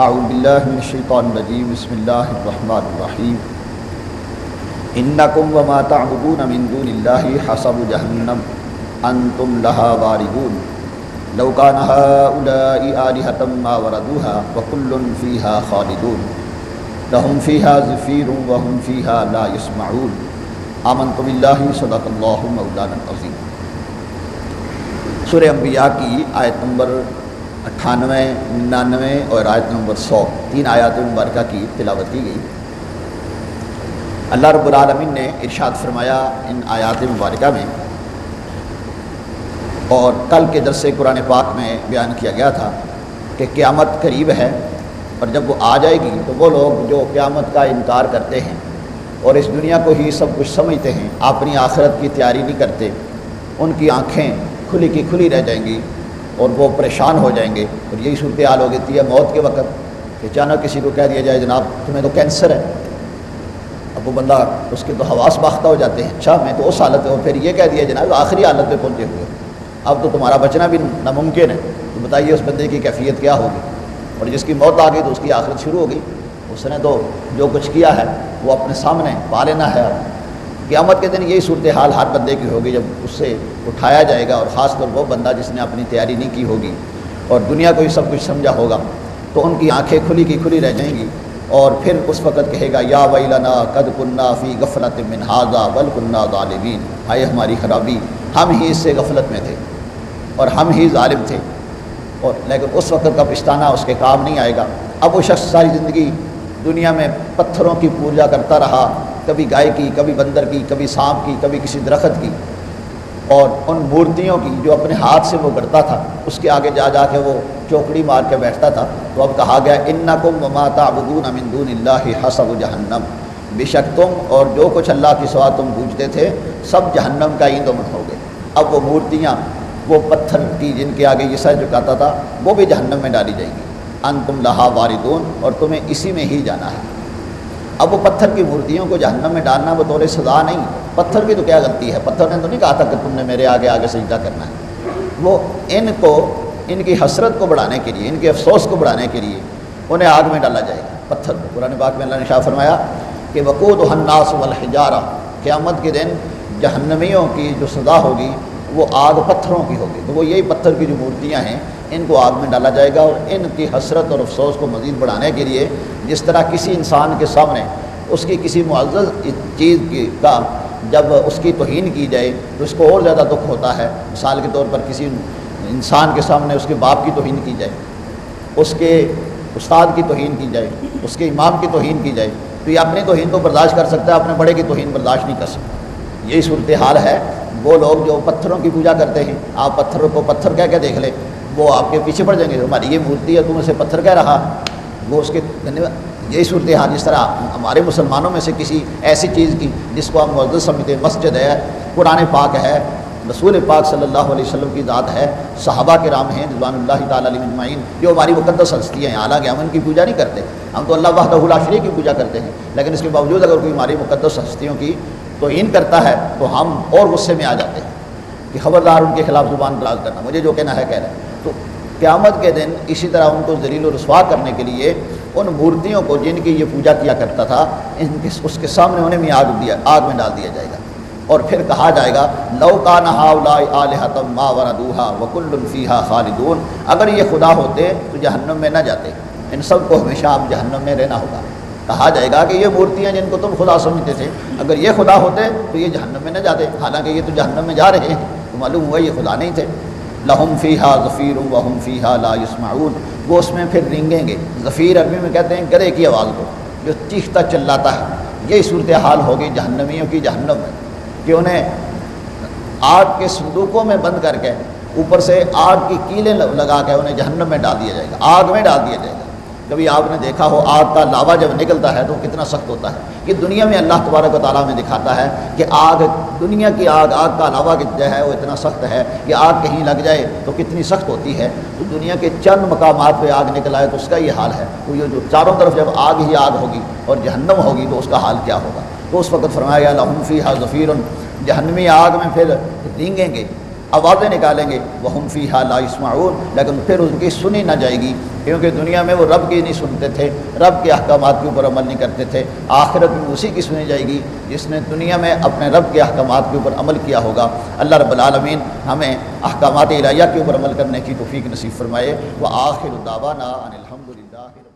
اعوذ باللہ من الشیطان الرجیم بسم اللہ الرحمن الرحیم انکم وما تعبدون من دون اللہ حسب جہنم انتم لہا واردون لو کان ہؤلاء آلہۃ ما وردوها وکل فیہا خالدون لہم فیہا زفیر وہم فیہا لا یسمعون آمنت باللہ صدق اللہ مولانا العظیم۔ سورہ انبیاء کی آیت نمبر 98، 99 اور آیت نمبر 100، 3 آیات مبارکہ کی تلاوت کی گئی۔ اللہ رب العالمین نے ارشاد فرمایا ان آیات مبارکہ میں، اور کل کے درس قرآن پاک میں بیان کیا گیا تھا کہ قیامت قریب ہے، اور جب وہ آ جائے گی تو وہ لوگ جو قیامت کا انکار کرتے ہیں اور اس دنیا کو ہی سب کچھ سمجھتے ہیں، اپنی آخرت کی تیاری نہیں کرتے، ان کی آنکھیں کھلی کی کھلی رہ جائیں گی اور وہ پریشان ہو جائیں گے۔ اور یہی صورتحال ہو گئی ہے موت کے وقت کہ اچانک کسی کو کہہ دیا جائے جناب تمہیں تو کینسر ہے، اب وہ بندہ اس کے تو حواس باختہ ہو جاتے ہیں، اچھا میں تو اس حالت میں ہوں، پھر یہ کہہ دیا جناب آخری حالت میں پہنچے ہوئے اب تو تمہارا بچنا بھی ناممکن ہے، تو بتائیے اس بندے کی کیفیت کیا ہوگی۔ اور جس کی موت آ گئی تو اس کی آخرت شروع ہو گئی، اس نے تو جو کچھ کیا ہے وہ اپنے سامنے پا لینا ہے۔ قیامت کے دن یہی صورتحال ہر بندے کی ہوگی، جب اس سے اٹھایا جائے گا، اور خاص طور وہ بندہ جس نے اپنی تیاری نہیں کی ہوگی اور دنیا کو ہی سب کچھ سمجھا ہوگا، تو ان کی آنکھیں کھلی کی کھلی رہ جائیں گی، اور پھر اس وقت کہے گا یا ویلنا قد کنا فی غفلۃ من ھذا بل کنا ظالمین، ہائے ہماری خرابی، ہم ہی اس سے غفلت میں تھے اور ہم ہی ظالم تھے۔ اور لیکن اس وقت کا پچھتانا اس کے کام نہیں آئے گا۔ اب وہ شخص ساری زندگی دنیا میں پتھروں کی پوجا کرتا رہا، کبھی گائے کی، کبھی بندر کی، کبھی سانپ کی، کبھی کسی درخت کی، اور ان مورتیوں کی جو اپنے ہاتھ سے وہ گڑتا تھا اس کے آگے جا جا کے وہ چوکڑی مار کے بیٹھتا تھا۔ تو اب کہا گیا انکم وما تعبدون من دون اللہ حسب جہنم، بے شک تم اور جو کچھ اللہ کے سوا تم پوجتے تھے سب جہنم کا ایندھن ہو گئے۔ اب وہ مورتیاں، وہ پتھر کی جن کے آگے یہ سر جھکاتا تھا، وہ بھی جہنم میں ڈالی جائیں گی۔ انتم لہا واردون، اور تمہیں اسی میں ہی جانا ہے۔ اب وہ پتھر کی مورتیوں کو جہنم میں ڈالنا بطور سزا نہیں، پتھر کی تو کیا غلطی ہے، پتھر نے تو نہیں کہا تھا کہ تم نے میرے آگے آگے سجدہ کرنا ہے۔ وہ ان کو، ان کی حسرت کو بڑھانے کے لیے، ان کے افسوس کو بڑھانے کے لیے انہیں آگ میں ڈالا جائے گا، پتھر کو۔ قرآن پاک میں اللہ نے ارشاد فرمایا کہ وقودھا الناس والحجارہ، قیامت کے دن جہنمیوں کی جو سزا ہوگی وہ آگ پتھروں کی ہوگی۔ تو وہ یہی پتھر کی جو مورتیاں ہیں ان کو آگ میں ڈالا جائے گا، اور ان کی حسرت اور افسوس کو مزید بڑھانے کے لیے جس طرح کسی انسان کے سامنے اس کی کسی معزز چیز کا جب اس کی توہین کی جائے تو اس کو اور زیادہ دکھ ہوتا ہے۔ مثال کے طور پر کسی انسان کے سامنے اس کے باپ کی توہین کی جائے، اس کے استاد کی توہین کی جائے، اس کے امام کی توہین کی جائے، تو یہ اپنی توہین کو برداشت کر سکتا ہے، اپنے بڑے کی توہین برداشت نہیں کر سکتا۔ یہی صورتحال ہے وہ لوگ جو پتھروں کی پوجا کرتے ہیں، آپ پتھروں کو پتھر کہہ کے دیکھ لیں، وہ آپ کے پیچھے پڑ جائیں گے، ہماری یہ مورتی ہے تم اسے پتھر کہہ رہا، وہ اس کے یہی صورتحال۔ جس طرح ہمارے مسلمانوں میں سے کسی ایسی چیز کی جس کو ہم معزز سمجھتے ہیں، مسجد ہے، قرآن پاک ہے، رسول پاک صلی اللہ علیہ وسلم کی ذات ہے، صحابہ کرام ہیں رضوان اللہ تعالیٰ علیہم اجمعین، جو ہماری مقدس ہستیاں ہیں، حالانکہ ہم ان کی پوجا نہیں کرتے، ہم تو اللہ وحدہ لا شریک کی پوجا کرتے ہیں، لیکن اس کے باوجود اگر کوئی ہماری مقدس ہستیوں کی توہین کرتا ہے تو ہم اور غصے میں آ جاتے ہیں کہ خبردار ان کے خلاف زبان دراز کرنا، مجھے جو کہنا ہے کہہ رہے ہیں۔ تو قیامت کے دن اسی طرح ان کو ذلیل و رسوا کرنے کے لیے ان مورتیوں کو جن کی یہ پوجا کیا کرتا تھا اس کے سامنے انہیں بھی آگ میں ڈال دیا جائے گا، اور پھر کہا جائے گا لو کان ہؤلاء آلہۃ ما وردوها وکل فیہا خالدون، اگر یہ خدا ہوتے تو جہنم میں نہ جاتے، ان سب کو ہمیشہ اب جہنم میں رہنا ہوگا۔ کہا جائے گا کہ یہ مورتیاں جن کو تم خدا سمجھتے تھے اگر یہ خدا ہوتے تو یہ جہنم میں نہ جاتے، حالانکہ یہ تو جہنم میں جا رہے ہیں، تو معلوم ہوا یہ خدا نہیں تھے۔ لہم فیہا زفیر وہم فیہا لا یسمعون، وہ اس میں پھر رینگیں گے۔ زفیر عربی میں کہتے ہیں گدھے کی آواز کو جو چیختا چلاتا ہے۔ یہی صورتحال ہوگی جہنمیوں کی جہنم میں کہ انہیں آگ کے صندوقوں میں بند کر کے اوپر سے آگ کی کیلیں لگا کے انہیں جہنم میں ڈال دیا جائے گا، آگ میں ڈال دیا جائے گا۔ کبھی آپ نے دیکھا ہو آگ کا لاوا جب نکلتا ہے تو کتنا سخت ہوتا ہے، یہ دنیا میں اللہ تبارک و تعالیٰ میں دکھاتا ہے کہ آگ، دنیا کی آگ کا لاوا جو ہے وہ اتنا سخت ہے کہ آگ کہیں لگ جائے تو کتنی سخت ہوتی ہے۔ تو دنیا کے چند مقامات پہ آگ نکل آئے تو اس کا یہ حال ہے، تو یہ جو چاروں طرف جب آگ ہی آگ ہوگی اور جہنم ہوگی تو اس کا حال کیا ہوگا۔ تو اس وقت فرمایا گیا لہم فیہا زفیر، جہنمی آگ میں پھر رینگیں گے، آوازیں نکالیں گے وہم فیہا لا یسمعون، لیکن پھر ان کی سنی نہ جائے گی، کیونکہ دنیا میں وہ رب کی نہیں سنتے تھے، رب کے احکامات کے اوپر عمل نہیں کرتے تھے۔ آخرت میں اسی کی سنی جائے گی جس نے دنیا میں اپنے رب کے احکامات کے اوپر عمل کیا ہوگا۔ اللہ رب العالمین ہمیں احکامات الہیہ کے اوپر عمل کرنے کی توفیق نصیب فرمائے۔ وآخر دعوانا ان الحمد للہ۔